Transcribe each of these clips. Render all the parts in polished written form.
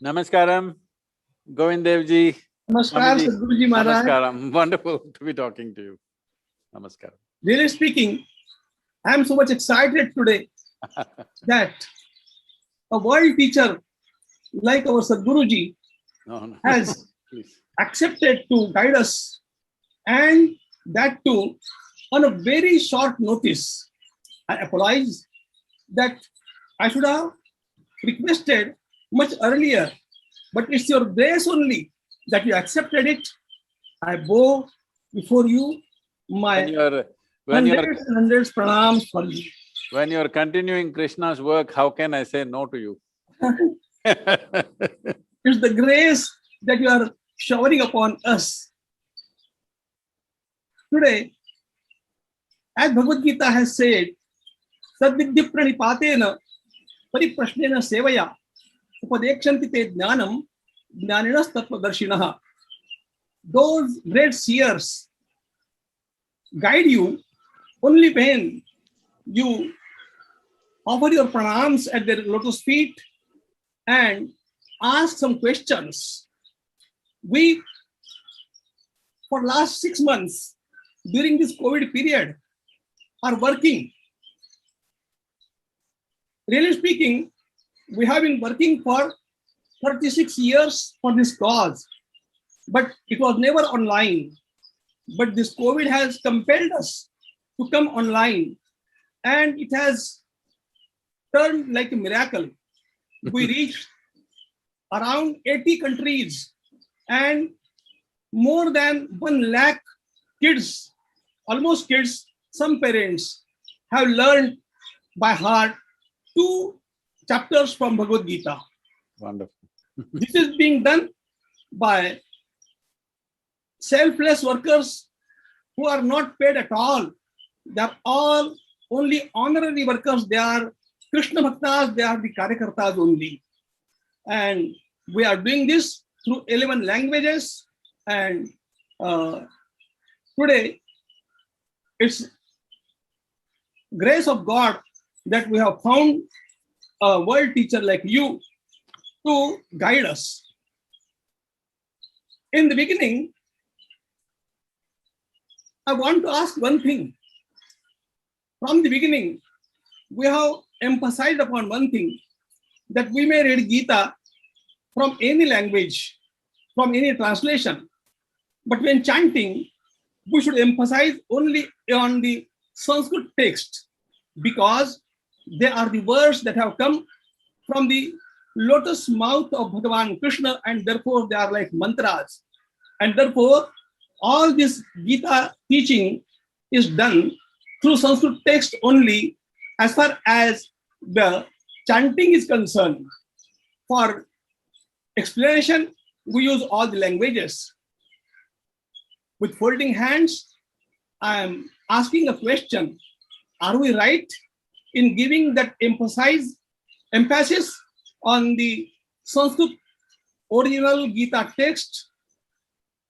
Namaskaram, Govindevji, Namaskar, Swamiji. Sadhguru Ji Maharaj. Namaskaram. Wonderful to be talking to you. Namaskaram. Really speaking, I am so much excited today that a world teacher like our Sadhguru Ji No. has Please. accepted to guide us, and that too on a very short notice. I apologize that I should have requested much earlier, but it's your grace only that you accepted it. I bow before you my When you're hundreds and hundreds pranams for you. when you're continuing Krishna's work, how can I say no to you? It's the grace that you are showering upon us. Today, as Bhagavad Gita has said, Sadvidya pranipatena pariprashnena sevaya upadekshanti te jnanam jnaninas tattvadarshinaha. Those great seers guide you only when you offer your pranams at their lotus feet and ask some questions. We, for last 6 months, during this COVID period, are working. Really speaking, we have been working for 36 years for this cause, but it was never online. But this COVID has compelled us to come online, and it has turned like a miracle. We reached around 80 countries, and more than 1 lakh kids, almost kids, some parents have learned by heart 2 chapters from Bhagavad Gita. Wonderful. This is being done by selfless workers who are not paid at all. They are all only honorary workers. They are Krishna Bhaktas, they are the Karyakartas only. And we are doing this through 11 languages. And today, it's grace of God that we have found a world teacher like you to guide us. In the beginning, I want to ask one thing. From the beginning, we have emphasized upon one thing, that we may read Gita from any language, from any translation. But when chanting, we should emphasize only on the Sanskrit text, because they are the words that have come from the lotus mouth of Bhagavan Krishna, and therefore they are like mantras. And therefore, all this Gita teaching is done through Sanskrit text only, as far as the chanting is concerned. For explanation, we use all the languages. With folding hands, I am asking a question. Are we right in giving that emphasis on the Sanskrit original Gita text?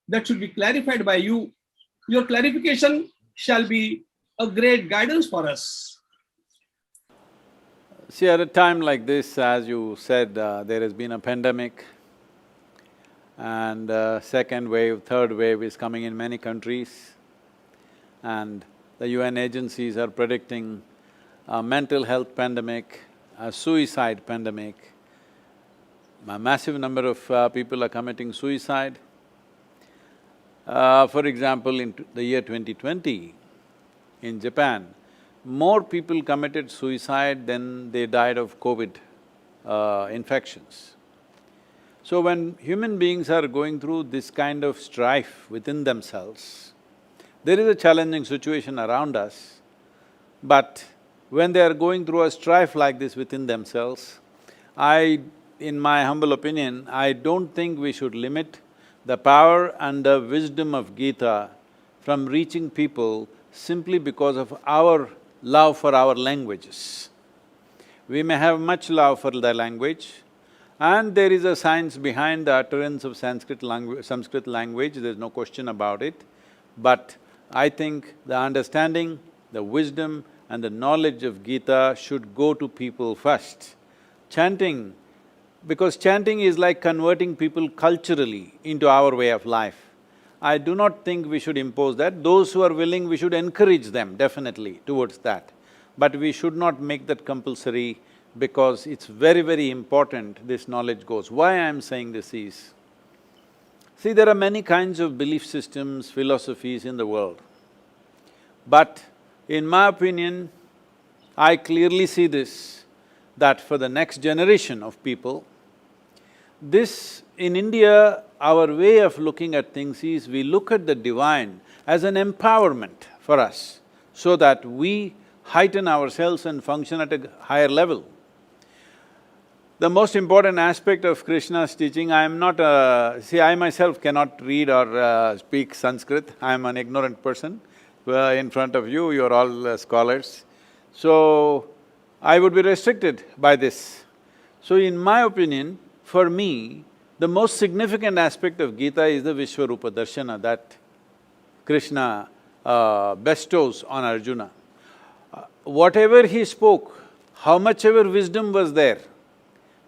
That should be clarified by you. Your clarification shall be a great guidance for us. See, at a time like this, as you said, there has been a pandemic, and second wave, third wave is coming in many countries, and the UN agencies are predicting a mental health pandemic, a suicide pandemic. A massive number of people are committing suicide. For example, in the year 2020, in Japan, more people committed suicide than they died of COVID infections. So when human beings are going through this kind of strife within themselves, there is a challenging situation around us, but when they are going through a strife like this within themselves, in my humble opinion, I don't think we should limit the power and the wisdom of Gita from reaching people simply because of our love for our languages. We may have much love for the language, and there is a science behind the utterance of Sanskrit language, there's no question about it. But I think the understanding, the wisdom and the knowledge of Gita should go to people first. Chanting because chanting is like converting people culturally into our way of life. I do not think we should impose that. Those who are willing, we should encourage them definitely towards that. But we should not make that compulsory because it's very, very important this knowledge goes. Why I'm saying this is, see, there are many kinds of belief systems, philosophies in the world. But in my opinion, I clearly see this, that for the next generation of people, this… in India, our way of looking at things is we look at the divine as an empowerment for us so that we heighten ourselves and function at a higher level. The most important aspect of Krishna's teaching, I am not see, I myself cannot read or speak Sanskrit, I am an ignorant person. In front of you, you're all scholars. So, I would be restricted by this. So in my opinion, for me, the most significant aspect of Gita is the Vishwarupa Darshana that Krishna bestows on Arjuna. Whatever he spoke, how much ever wisdom was there,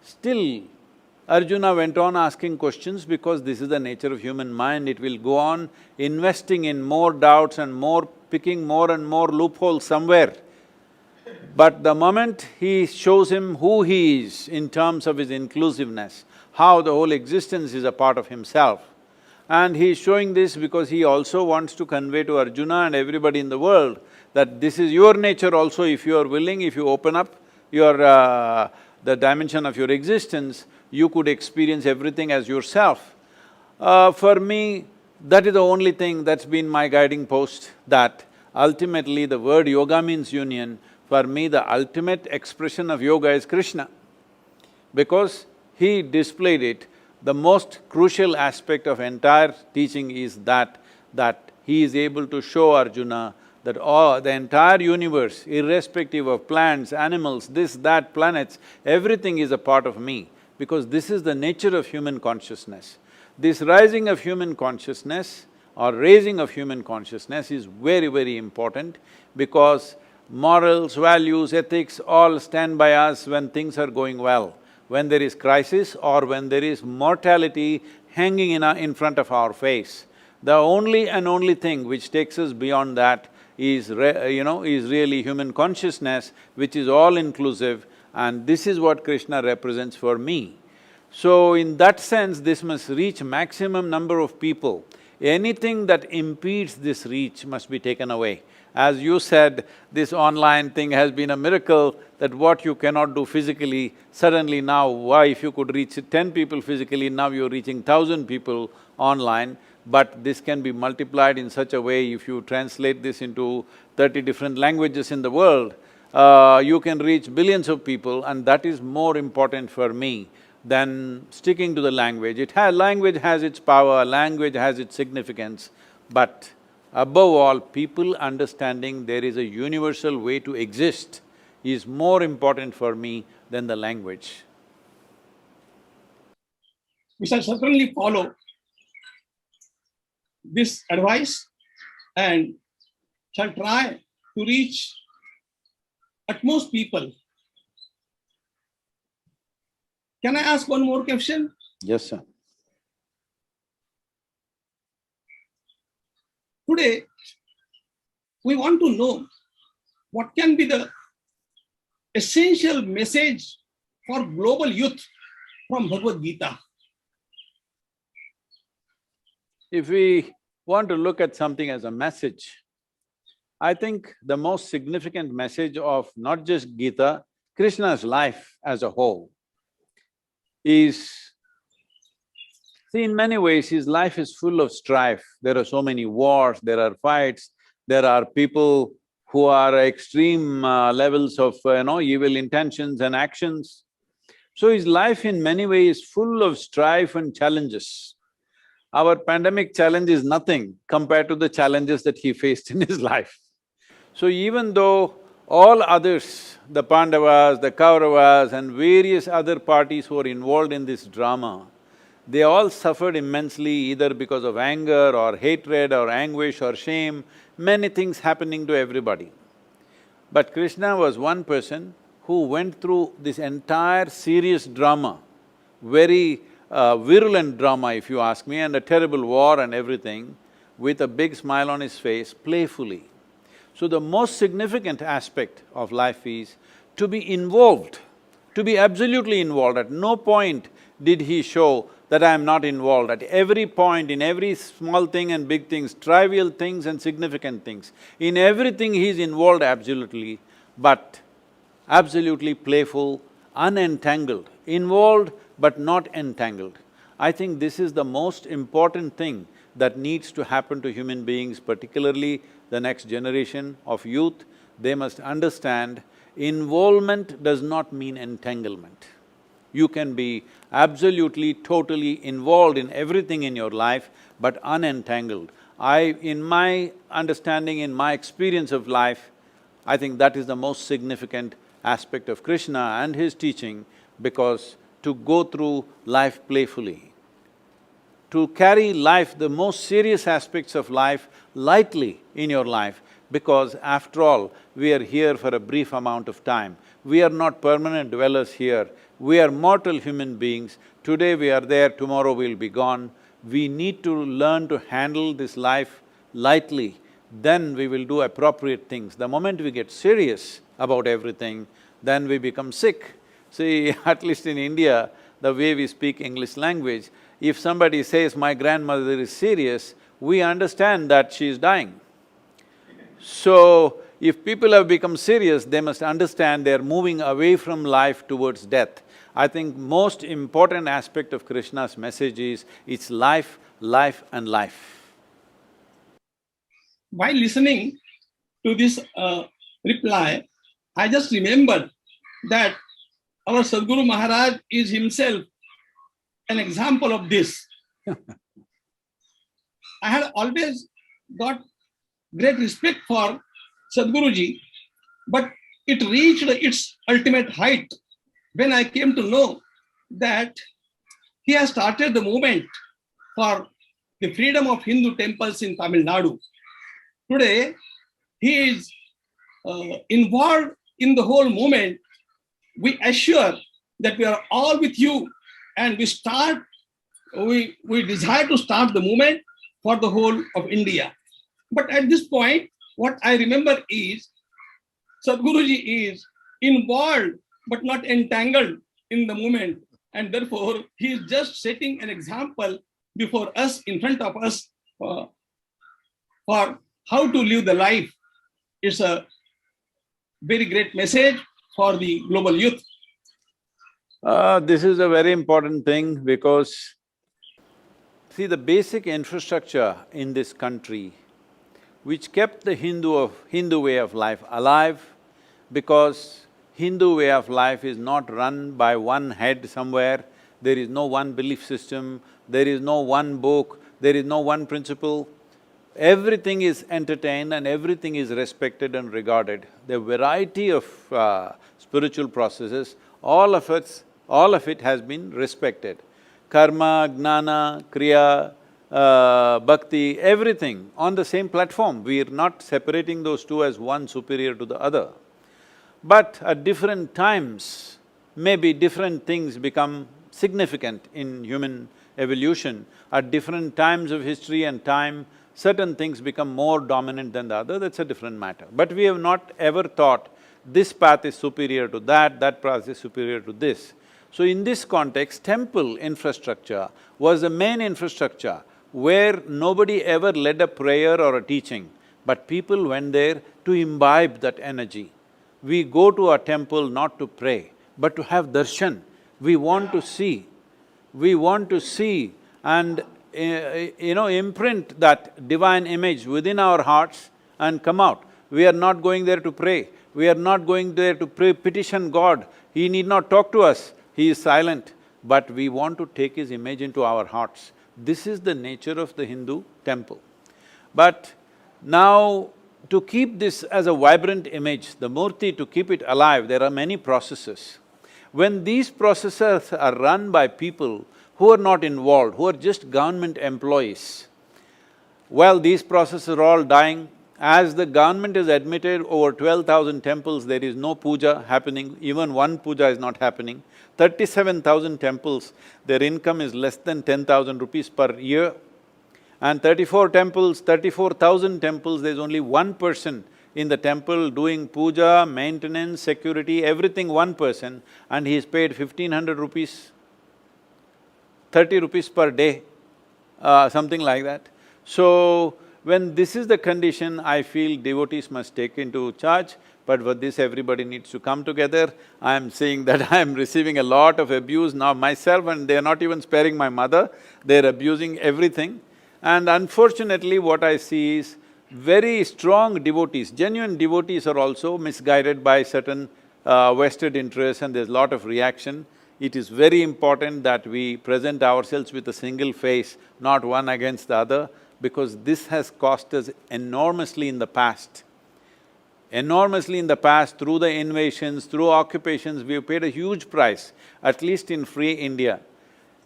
still Arjuna went on asking questions because this is the nature of human mind, it will go on investing in more doubts and more… picking more and more loopholes somewhere. But the moment he shows him who he is in terms of his inclusiveness, how the whole existence is a part of himself, and he is showing this because he also wants to convey to Arjuna and everybody in the world that this is your nature also. If you are willing, if you open up your… the dimension of your existence, you could experience everything as yourself. For me, that is the only thing that's been my guiding post, that ultimately the word yoga means union. For me, the ultimate expression of yoga is Krishna, because he displayed it. The most crucial aspect of entire teaching is that he is able to show Arjuna that the entire universe, irrespective of plants, animals, this, that, planets, everything is a part of me, because this is the nature of human consciousness. This rising of human consciousness or raising of human consciousness is very, very important, because morals, values, ethics all stand by us when things are going well. When there is crisis or when there is mortality hanging in front of our face, the only and only thing which takes us beyond that is really human consciousness, which is all-inclusive, and this is what Krishna represents for me. So in that sense, this must reach maximum number of people. Anything that impedes this reach must be taken away. As you said, this online thing has been a miracle, that what you cannot do physically, suddenly now, why if you could reach 10 people physically, now you're reaching 1,000 people online. But this can be multiplied in such a way, if you translate this into 30 different languages in the world, you can reach billions of people, and that is more important for me than sticking to the language. Language has its power, language has its significance, but above all, people understanding there is a universal way to exist is more important for me than the language. We shall certainly follow this advice and shall try to reach utmost people. Can I ask one more question? Yes, sir. Today, we want to know what can be the essential message for global youth from Bhagavad Gita. If we want to look at something as a message, I think the most significant message of not just Gita, Krishna's life as a whole is… see, in many ways his life is full of strife. There are so many wars, there are fights, there are people who are extreme levels of evil intentions and actions. So his life in many ways is full of strife and challenges. Our pandemic challenge is nothing compared to the challenges that he faced in his life. So even though all others, the Pandavas, the Kauravas and various other parties who are involved in this drama, they all suffered immensely either because of anger or hatred or anguish or shame, many things happening to everybody. But Krishna was one person who went through this entire serious drama very virulent drama, if you ask me, and a terrible war and everything, with a big smile on his face, playfully. So the most significant aspect of life is to be involved, to be absolutely involved. At no point did he show that I am not involved. At every point, in every small thing and big things, trivial things and significant things, in everything he is involved absolutely, but absolutely playful, unentangled, involved but not entangled. I think this is the most important thing that needs to happen to human beings, particularly the next generation of youth. They must understand involvement does not mean entanglement. You can be absolutely, totally involved in everything in your life, but unentangled. In my understanding, in my experience of life, I think that is the most significant aspect of Krishna and his teaching, because to go through life playfully, to carry life, the most serious aspects of life, lightly in your life, because after all, we are here for a brief amount of time. We are not permanent dwellers here, we are mortal human beings. Today we are there, tomorrow we'll be gone. We need to learn to handle this life lightly, then we will do appropriate things. The moment we get serious about everything, then we become sick. See, at least in India, the way we speak English language, if somebody says, my grandmother is serious, we understand that she is dying. So, if people have become serious, they must understand they are moving away from life towards death. I think most important aspect of Krishna's message is, it's life, life and life. While listening to this reply, I just remembered that our Sadhguru Maharaj is himself an example of this. I had always got great respect for Sadhguruji, but it reached its ultimate height when I came to know that he has started the movement for the freedom of Hindu temples in Tamil Nadu. Today, he is involved in the whole movement. We assure that we are all with you, and we desire to start the movement for the whole of India. But at this point, what I remember is, Sadhguruji is involved but not entangled in the movement, and therefore he is just setting an example before us, in front of us, for how to live the life. It's a very great message for the global youth. This is a very important thing, because see, the basic infrastructure in this country which kept the Hindu way of life alive, because Hindu way of life is not run by one head somewhere, there is no one belief system, there is no one book, there is no one principle. Everything is entertained and everything is respected and regarded. The variety of spiritual processes, all of it has been respected. Karma, Gnana, Kriya, Bhakti, everything on the same platform. We are not separating those two as one superior to the other. But at different times, maybe different things become significant in human evolution. At different times of history and time, certain things become more dominant than the other, that's a different matter. But we have not ever thought, this path is superior to that path is superior to this. So in this context, temple infrastructure was the main infrastructure where nobody ever led a prayer or a teaching, but people went there to imbibe that energy. We go to a temple not to pray, but to have darshan. We want to see and imprint that divine image within our hearts and come out. We are not going there to pray, we are not going there to petition God. He need not talk to us, He is silent, but we want to take His image into our hearts. This is the nature of the Hindu temple. But now, to keep this as a vibrant image, the murti, to keep it alive, there are many processes. When these processes are run by people who are not involved, who are just government employees, well, these processes are all dying As the government has admitted over 12,000 temples, there is no puja happening, even one puja is not happening. 37,000 temples, their income is less than 10,000 rupees per year. And 34,000 temples, there's only one person in the temple doing puja, maintenance, security, everything one person, and he's paid 1,500 rupees, 30 rupees per day, something like that. So, when this is the condition, I feel devotees must take into charge, but for this everybody needs to come together. I am seeing that I am receiving a lot of abuse now myself, and they are not even sparing my mother, they're abusing everything. And unfortunately, what I see is very strong devotees, genuine devotees are also misguided by certain vested interests, and there's a lot of reaction. It is very important that we present ourselves with a single face, not one against the other, because this has cost us enormously in the past. Enormously in the past, through the invasions, through occupations, we have paid a huge price, at least in free India.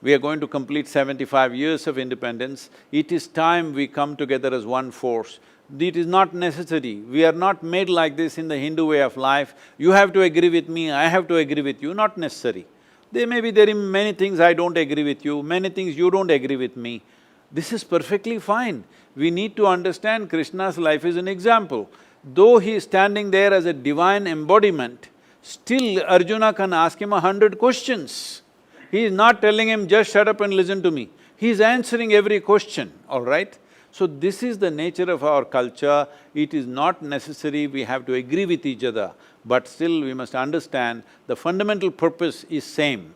We are going to complete 75 years of independence. It is time we come together as one force. It is not necessary. We are not made like this in the Hindu way of life. You have to agree with me, I have to agree with you, not necessary. There may be many things I don't agree with you, many things you don't agree with me. This is perfectly fine. We need to understand Krishna's life is an example. Though he is standing there as a divine embodiment, still Arjuna can ask him 100 questions. He is not telling him, just shut up and listen to me. He is answering every question, all right? So this is the nature of our culture. It is not necessary we have to agree with each other, but still we must understand the fundamental purpose is same.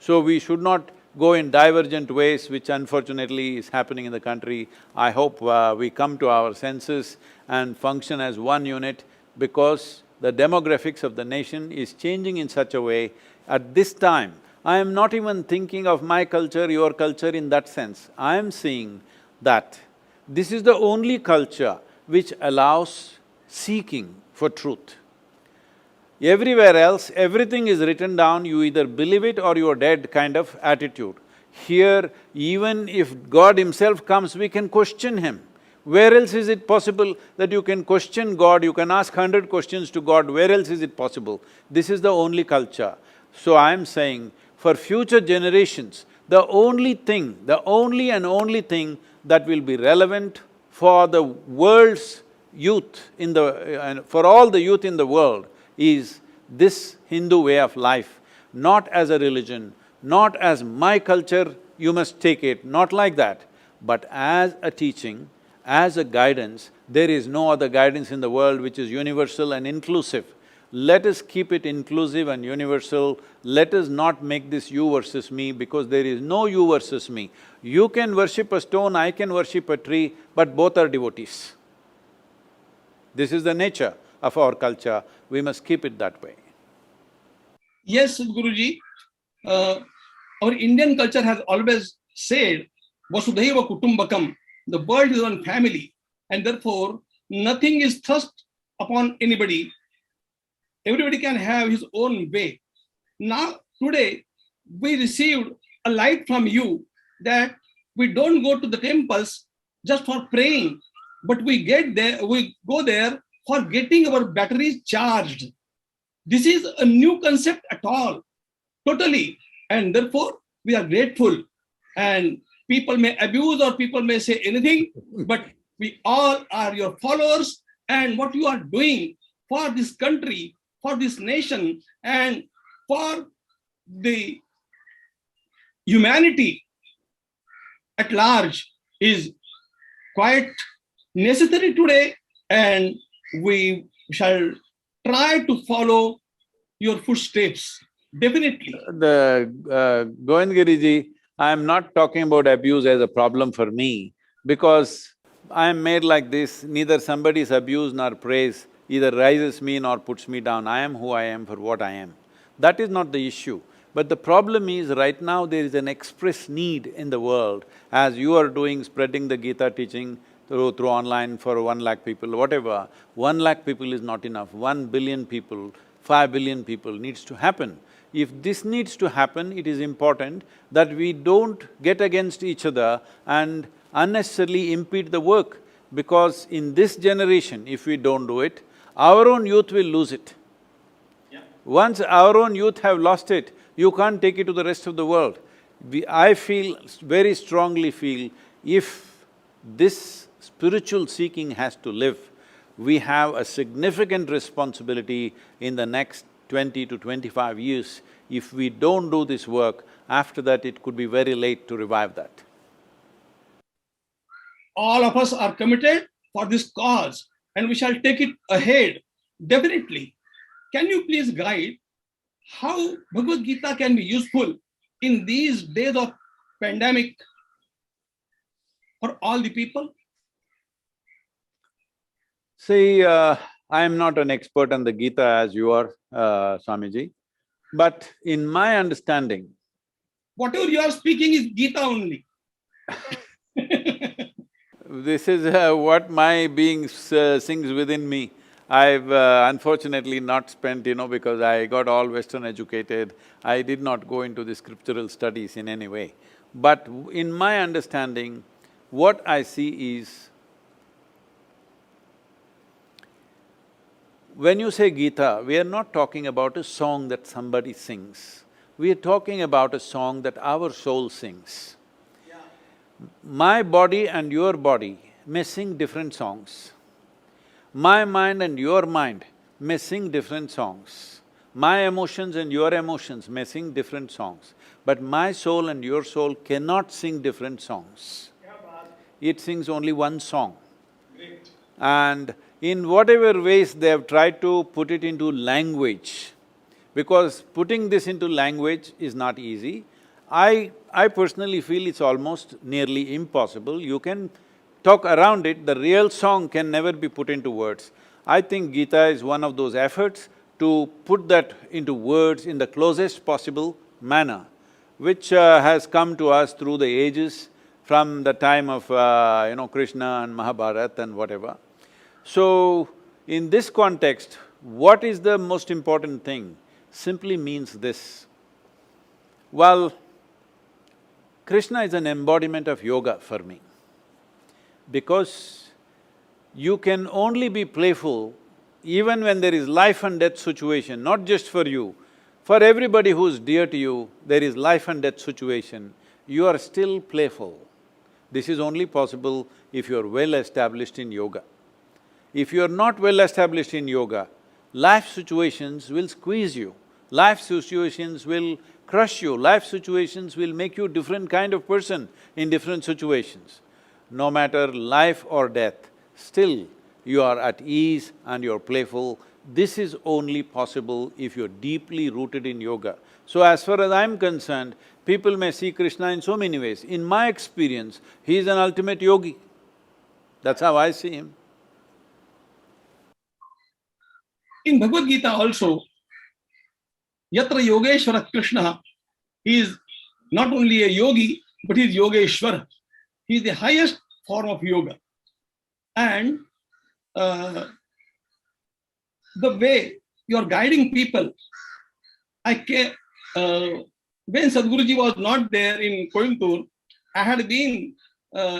So we should not go in divergent ways, which unfortunately is happening in the country. I hope we come to our senses and function as one unit, because the demographics of the nation is changing in such a way. At this time, I am not even thinking of my culture, your culture in that sense. I am seeing that this is the only culture which allows seeking for truth. Everywhere else, everything is written down, you either believe it or you're dead kind of attitude. Here, even if God himself comes, we can question him. Where else is it possible that you can question God, you can ask 100 questions to God, where else is it possible? This is the only culture. So I am saying, for future generations, the only thing that will be relevant for the world's youth for all the youth in the world is this Hindu way of life, not as a religion, not as my culture, you must take it, not like that, but as a teaching, as a guidance. There is no other guidance in the world which is universal and inclusive. Let us keep it inclusive and universal. Let us not make this you versus me, because there is no you versus me. You can worship a stone, I can worship a tree, but both are devotees. This is the nature of our culture, we must keep it that way. Yes, Guruji, our Indian culture has always said, Vasudhaiva Kutumbakam, the world is one family, and therefore nothing is thrust upon anybody. Everybody can have his own way. Now, today, we received a light from you that we don't go to the temples just for praying, but we go there for getting our batteries charged. This is a new concept at all, totally, and therefore we are grateful. And people may abuse or people may say anything, but we all are your followers, and what you are doing for this country, for this nation, and for the humanity at large is quite necessary today, and we shall try to follow your footsteps, definitely. Govind Giriji, I am not talking about abuse as a problem for me, because I am made like this, neither somebody's abuse nor praise either rises me nor puts me down. I am who I am for what I am. That is not the issue. But the problem is, right now there is an express need in the world, as you are doing, spreading the Gita teaching through online for 1 lakh people, whatever. 1 lakh people is not enough, 1 billion people, 5 billion people needs to happen. If this needs to happen, it is important that we don't get against each other and unnecessarily impede the work. Because in this generation, if we don't do it, our own youth will lose it. Once our own youth have lost it, you can't take it to the rest of the world. I very strongly feel, if this spiritual seeking has to live, we have a significant responsibility in the next 20 to 25 years. If we don't do this work, after that it could be very late to revive that. All of us are committed for this cause and we shall take it ahead, definitely. Can you please guide how Bhagavad Gita can be useful in these days of pandemic for all the people? See, I am not an expert on the Gita as you are, Swamiji, but in my understanding… Whatever you are speaking is Gita only. This is what my being sings within me. I've unfortunately not spent, because I got all Western educated, I did not go into the scriptural studies in any way. But in my understanding, what I see is, when you say Gita, we are not talking about a song that somebody sings. We are talking about a song that our soul sings. My body and your body may sing different songs. My mind and your mind may sing different songs. My emotions and your emotions may sing different songs. But my soul and your soul cannot sing different songs. It sings only one song. Great. And in whatever ways they have tried to put it into language, because putting this into language is not easy. I personally feel it's almost nearly impossible. You can talk around it, the real song can never be put into words. I think Gita is one of those efforts to put that into words in the closest possible manner, which has come to us through the ages, from the time of Krishna and Mahabharata and whatever. So, in this context, what is the most important thing? Simply means this. Well, Krishna is an embodiment of yoga for me, because you can only be playful even when there is life and death situation, not just for you, for everybody who's dear to you, there is life and death situation, you are still playful. This is only possible if you are well established in yoga. If you are not well established in yoga, life situations will squeeze you, life situations will crush you, life situations will make you a different kind of person in different situations. No matter life or death, still you are at ease and you're playful. This is only possible if you're deeply rooted in yoga. So as far as I'm concerned, people may see Krishna in so many ways. In my experience, he is an ultimate yogi. That's how I see him. In Bhagavad Gita also, Yatra Yogeshwara Krishna, he is not only a yogi, but he is Yogeshwara. He is the highest form of yoga. And the way you are guiding people, when Sadhguruji was not there in Coimbatore, I had been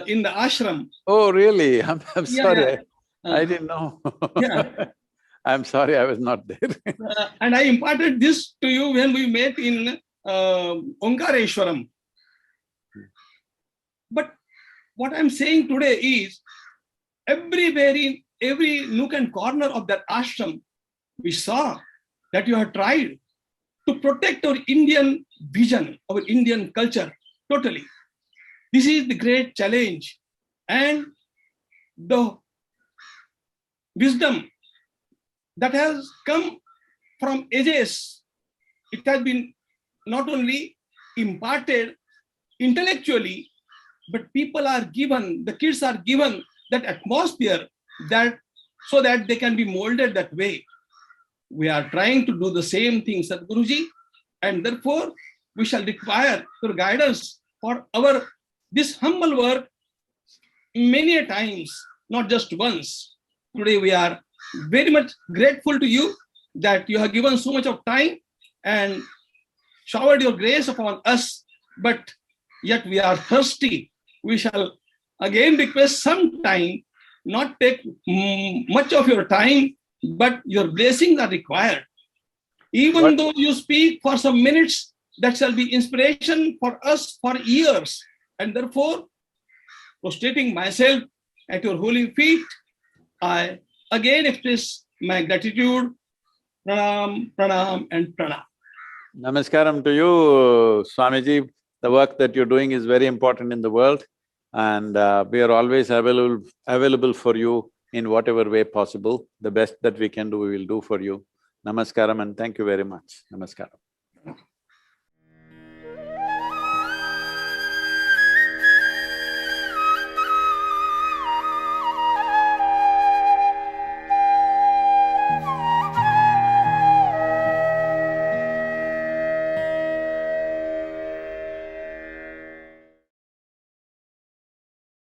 in the ashram. Oh, really? I'm sorry, Yeah. I didn't know. Yeah. I'm sorry I was not there. And I imparted this to you when we met in Omkareshwaram. But what I'm saying today is, everywhere in every nook and corner of that ashram, we saw that you have tried to protect our Indian vision, our Indian culture, totally. This is the great challenge, and the wisdom that has come from ages, it has been not only imparted intellectually, but people are given, the kids are given that atmosphere that so that they can be molded that way. We are trying to do the same thing, Sadhguruji, and therefore we shall require your guidance for this humble work many a times, not just once. Today we are very much grateful to you that you have given so much of time and showered your grace upon us, but yet we are thirsty. We shall again request some time not take much of your time, but your blessings are required. Even though you speak for some minutes, that shall be inspiration for us for years. And therefore, prostrating myself at your holy feet, I again express my gratitude. Pranam, pranam, and pranam. Namaskaram to you, Swamiji. The work that you're doing is very important in the world, and we are always available for you in whatever way possible. The best that we can do, we will do for you. Namaskaram and thank you very much. Namaskaram.